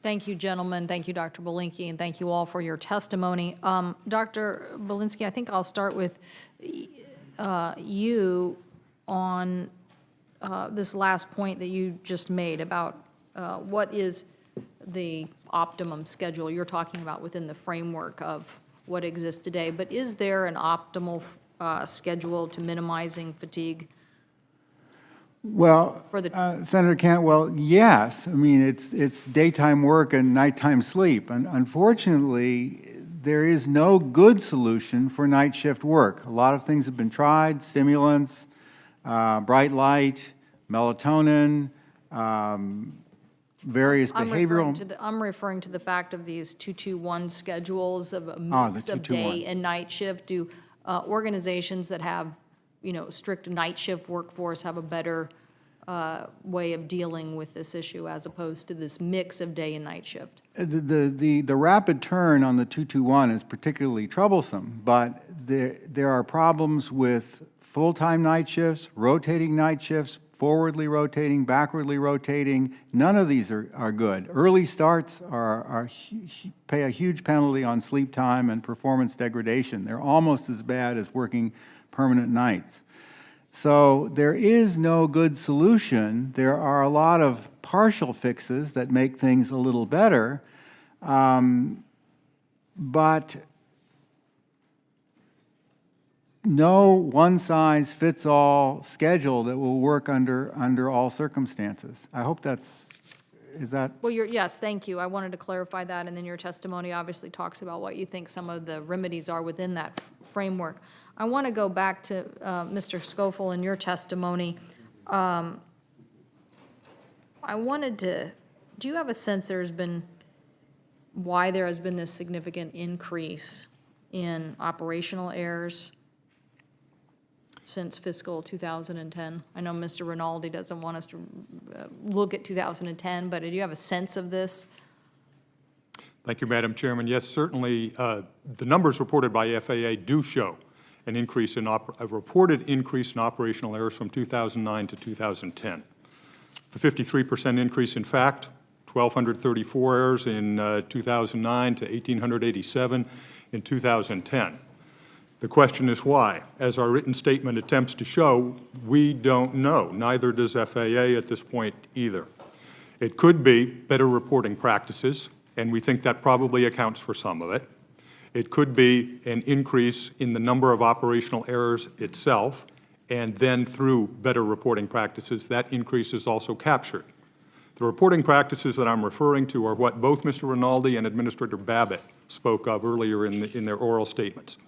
Thank you, gentlemen. Thank you, Dr. Bielinski, and thank you all for your testimony. Dr. Bielinski, I think I'll start with you on this last point that you just made about what is the optimum schedule you're talking about within the framework of what exists today. But is there an optimal schedule to minimizing fatigue? Well, Senator Cantwell, yes. I mean, it's daytime work and nighttime sleep. And unfortunately, there is no good solution for night shift work. A lot of things have been tried: stimulants, bright light, melatonin, various behavioral. I'm referring to the fact of these 2-2-1 schedules of a mix of day and night shift. Do organizations that have, strict night shift workforce have a better way of dealing with this issue as opposed to this mix of day and night shift? The rapid turn on the 2-2-1 is particularly troublesome, but there are problems with full-time night shifts, rotating night shifts, forwardly rotating, backwardly rotating. None of these are good. Early starts pay a huge penalty on sleep time and performance degradation. They're almost as bad as working permanent nights. So there is no good solution. There are a lot of partial fixes that make things a little better, but no one-size-fits-all schedule that will work under all circumstances. I hope is that? Well, yes, thank you. I wanted to clarify that, and then your testimony obviously talks about what you think some of the remedies are within that framework. I want to go back to Mr. Scofield and your testimony. I wanted to, do you have a sense why there has been this significant increase in operational errors since fiscal 2010? I know Mr. Rinaldi doesn't want us to look at 2010, but do you have a sense of this? Thank you, Madam Chairman. Yes, certainly the numbers reported by FAA do show an increase in a reported increase in operational errors from 2009 to 2010. The 53% increase, in fact, 1,234 errors in 2009 to 1,887 in 2010. The question is why? As our written statement attempts to show, we don't know. Neither does FAA at this point either. It could be better reporting practices, and we think that probably accounts for some of it. It could be an increase in the number of operational errors itself, and then through better reporting practices, that increase is also captured. The reporting practices that I'm referring to are what both Mr. Rinaldi and Administrator Babbitt spoke of earlier in their oral statements.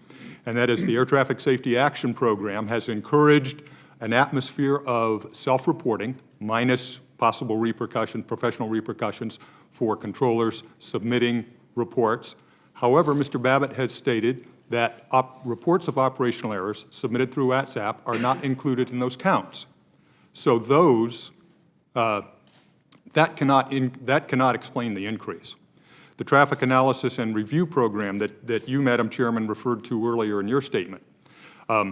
And that is the Air Traffic Safety Action Program has encouraged an atmosphere of self-reporting, minus possible repercussions, professional repercussions for controllers submitting reports. However, Mr. Babbitt has stated that reports of operational errors submitted through WhatsApp are not included in those counts. So those, that cannot explain the increase. The Traffic Analysis and Review Program that you, Madam Chairman, referred to earlier in your statement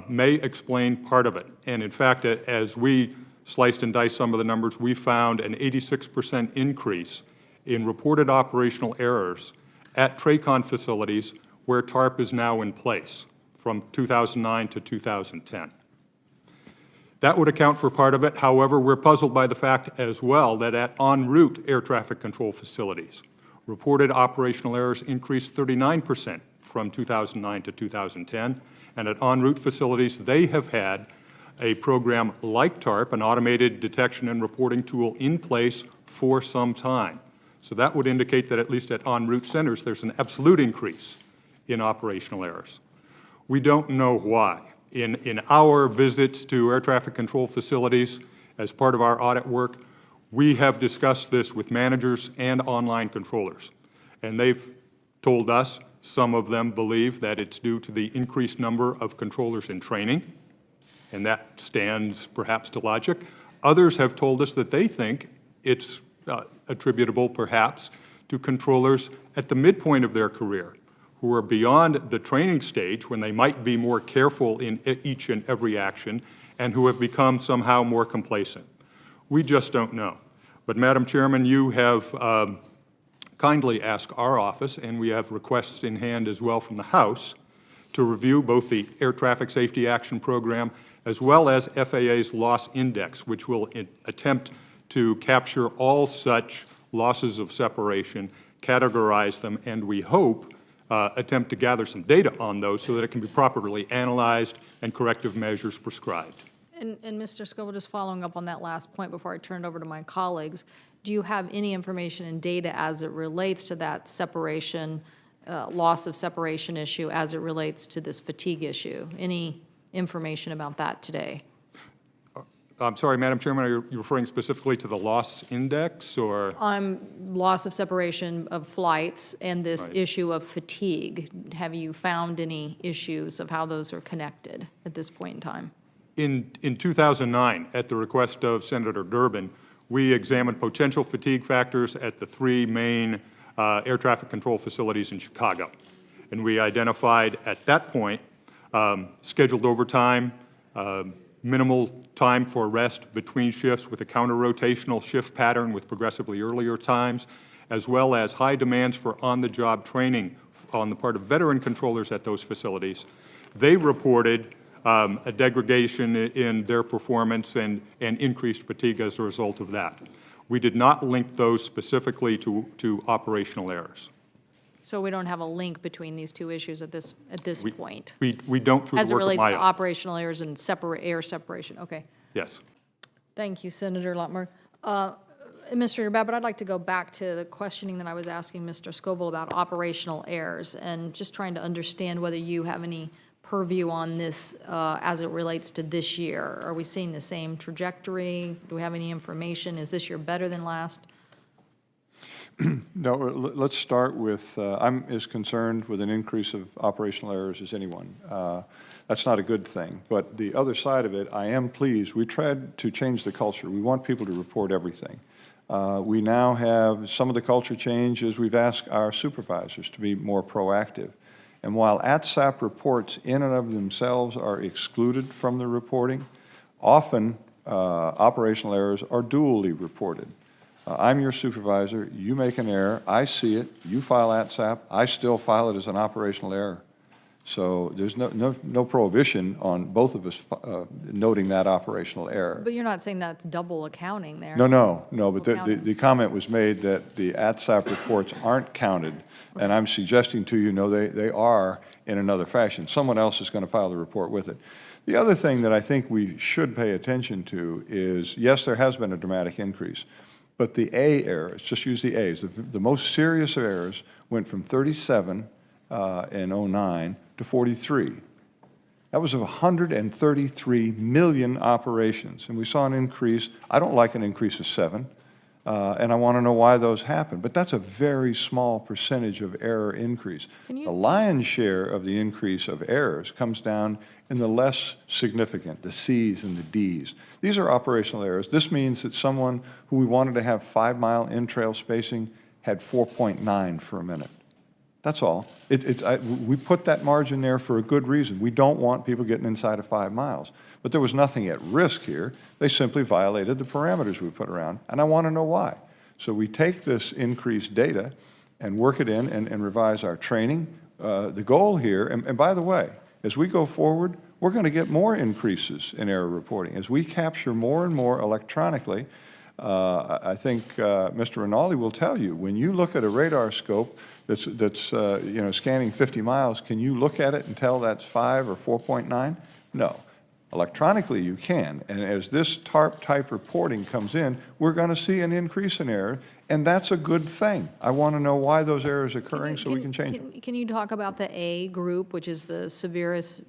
may explain part of it. And in fact, as we sliced and diced some of the numbers, we found an 86% increase in reported operational errors at TRACON facilities where TARP is now in place from 2009 to 2010. That would account for part of it. However, we're puzzled by the fact as well that at en route air traffic control facilities, reported operational errors increased 39% from 2009 to 2010, and at en route facilities, they have had a program like TARP, an automated detection and reporting tool, in place for some time. So that would indicate that at least at en route centers, there's an absolute increase in operational errors. We don't know why. In our visits to air traffic control facilities, as part of our audit work, we have discussed this with managers and online controllers. And they've told us, some of them believe that it's due to the increased number of controllers in training, and that stands perhaps to logic. Others have told us that they think it's attributable perhaps to controllers at the midpoint of their career, who are beyond the training stage when they might be more careful in each and every action, and who have become somehow more complacent. We just don't know. But Madam Chairman, you have kindly ask our office, and we have requests in hand as well from the House, to review both the Air Traffic Safety Action Program as well as FAA's loss index, which will attempt to capture all such losses of separation, categorize them, and we hope attempt to gather some data on those so that it can be properly analyzed and corrective measures prescribed. And Mr. Scoville, just following up on that last point before I turn it over to my colleagues, do you have any information and data as it relates to that separation, loss of separation issue as it relates to this fatigue issue? Any information about that today? I'm sorry, Madam Chairman, are you referring specifically to the loss index or? Loss of separation of flights and this Right. issue of fatigue. Have you found any issues of how those are connected at this point in time? In 2009, at the request of Senator Durbin, we examined potential fatigue factors at the three main air traffic control facilities in Chicago. And we identified at that point scheduled overtime, minimal time for rest between shifts with a counter-rotational shift pattern with progressively earlier times, as well as high demands for on-the-job training on the part of veteran controllers at those facilities. They reported a degradation in their performance and increased fatigue as a result of that. We did not link those specifically to operational errors. So we don't have a link between these two issues at this point? We don't through As the it work of relates my to office. operational errors and air separation, okay. Yes. Thank you, Senator Lutmer. Mr. Babbitt, I'd like to go back to the questioning that I was asking Mr. Scoville about operational errors and just trying to understand whether you have any purview on this as it relates to this year. Are we seeing the same trajectory? Do we have any information? Is this year better than last? No, let's start with, I'm as concerned with an increase of operational errors as anyone. That's not a good thing. But the other side of it, I am pleased. We tried to change the culture. We want people to report everything. We now have some of the culture changes. We've asked our supervisors to be more proactive. And while ATSAP reports in and of themselves are excluded from the reporting, often operational errors are dually reported. I'm your supervisor, you make an error, I see it, you file ATSAP, I still file it as an operational error. So there's no prohibition on both of us noting that operational error. But you're not saying that's double accounting there? No, but Accounting. the comment was made that the ATSAP reports aren't counted, and I'm suggesting to you, no, they are in another fashion. Someone else is going to file the report with it. The other thing that I think we should pay attention to is, yes, there has been a dramatic increase, but the A errors, just use the A's, the most serious errors went from 37 in 09 to 43. That was of 133 million operations, and we saw an increase. I don't like an increase of 7, and I want to know why those happened. But that's a very small percentage of error increase. The lion's share of the increase of errors comes down in the less significant, the C's and the D's. These are operational errors. This means that someone who we wanted to have 5-mile in-trail spacing had 4.9 for a minute. That's all. We put that margin there for a good reason. We don't want people getting inside of 5 miles. But there was nothing at risk here. They simply violated the parameters we put around, and I want to know why. So we take this increased data and work it in and revise our training. The goal here, and by the way, as we go forward, we're going to get more increases in error reporting. As we capture more and more electronically, I think Mr. Rinaldi will tell you, when you look at a radar scope that's scanning 50 miles, can you look at it and tell that's 5 or 4.9? No. Electronically, you can. And as this TARP-type reporting comes in, we're going to see an increase in error, and that's a good thing. I want to know why those errors are occurring so we can change them. Can you talk about the A group, which is the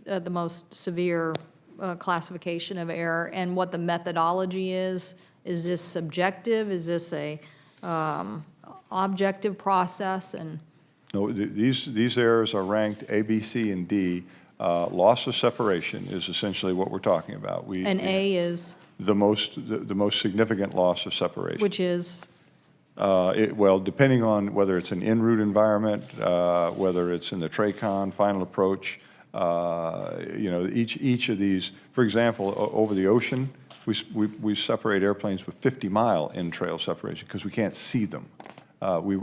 the most severe classification of error, and what the methodology is? Is this subjective? Is this a objective process? And No, these errors are ranked A, B, C, and D. Loss of separation is essentially what we're talking about. And A is? The most significant loss of separation. Which is? Well, depending on whether it's an en route environment, whether it's in the TRACON, final approach, each of these, for example, over the ocean, we separate airplanes with 50-mile in-trail separation because we can't see them. we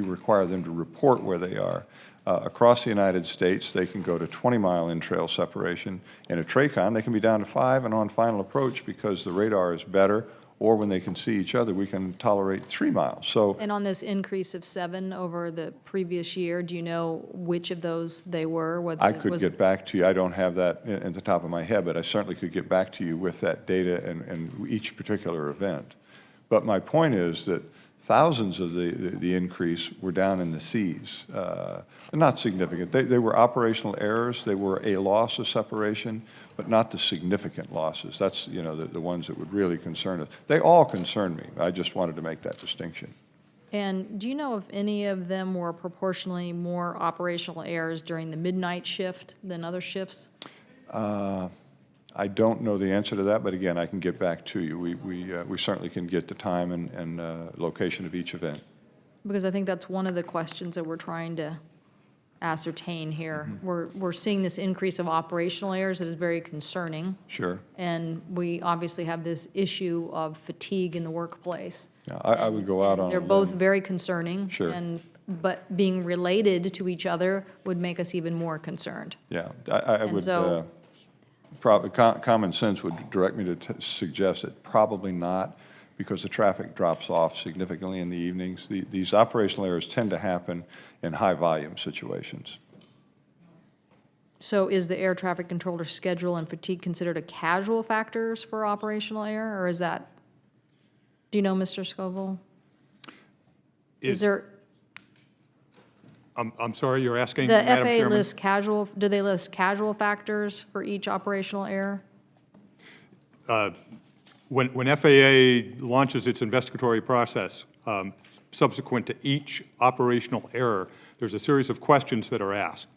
require them to report where they are. Across the United States, they can go to 20-mile in-trail separation. In a TRACON, they can be down to 5, and on final approach, because the radar is better, or when they can see each other, we can tolerate 3 miles. So, And on this increase of 7 over the previous year, do you know which of those they were? Whether I it could was- get back to you. I don't have that at the top of my head, but I certainly could get back to you with that data and each particular event. But my point is that thousands of the increase were down in the Cs. Not significant. They were operational errors. They were a loss of separation, but not the significant losses. That's, you know, the ones that would really concern us. They all concern me. I just wanted to make that distinction. And do you know if any of them were proportionally more operational errors during the midnight shift than other shifts? I don't know the answer to that, but again, I can get back to you. We certainly can get the time and location of each event. Because I think that's one of the questions that we're trying to ascertain here. We're seeing this increase of operational errors that is very concerning. Sure. And we obviously have this issue of fatigue in the workplace. Yeah, I would go out on a They're limb. both very concerning. Sure. But being related to each other would make us even more concerned. Yeah, I And would, so- probably, common sense would direct me to suggest that probably not, because the traffic drops off significantly in the evenings. These operational errors tend to happen in high-volume situations. So is the air traffic controller schedule and fatigue considered a casual factors for operational error, or is that, do you know, Mr. Scoville? Is there, I'm sorry, you're asking, the Madam FAA Chairman? lists casual, do they list casual factors for each operational error? When FAA launches its investigatory process, subsequent to each operational error, there's a series of questions that are asked.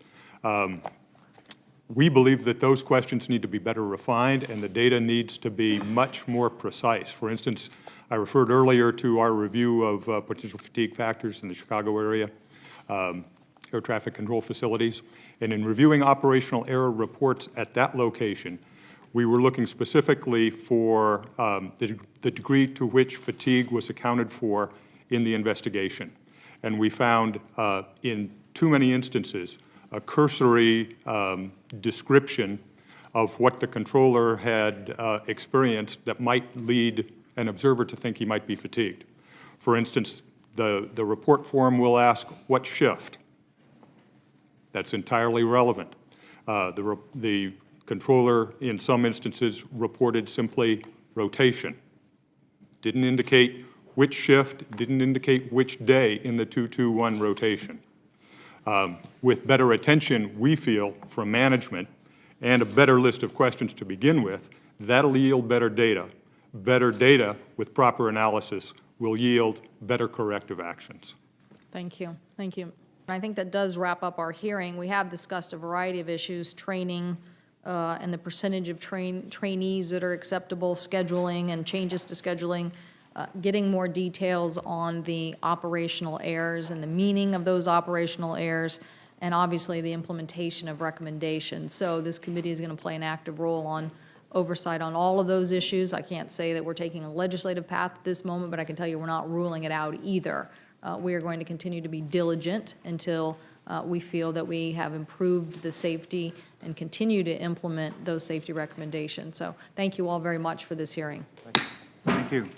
We believe that those questions need to be better refined, and the data needs to be much more precise. For instance, I referred earlier to our review of potential fatigue factors in the Chicago area, air traffic control facilities. And in reviewing operational error reports at that location, we were looking specifically for the degree to which fatigue was accounted for in the investigation. And we found in too many instances a cursory description of what the controller had experienced that might lead an observer to think he might be fatigued. For instance, the report form will ask, what shift? That's entirely relevant. The controller, in some instances, reported simply rotation. Didn't indicate which shift, didn't indicate which day in the 2-2-1 rotation. With better attention, we feel, from management, and a better list of questions to begin with, that'll yield better data. Better data with proper analysis will yield better corrective actions. Thank you, thank you. I think that does wrap up our hearing. We have discussed a variety of issues, training, and the percentage of trainees that are acceptable, scheduling and changes to scheduling, getting more details on the operational errors and the meaning of those operational errors, and obviously the implementation of recommendations. So this committee is going to play an active role on oversight on all of those issues. I can't say that we're taking a legislative path at this moment, but I can tell you we're not ruling it out either. We are going to continue to be diligent until we feel that we have improved the safety and continue to implement those safety recommendations. So thank you all very much for this hearing. Thank you.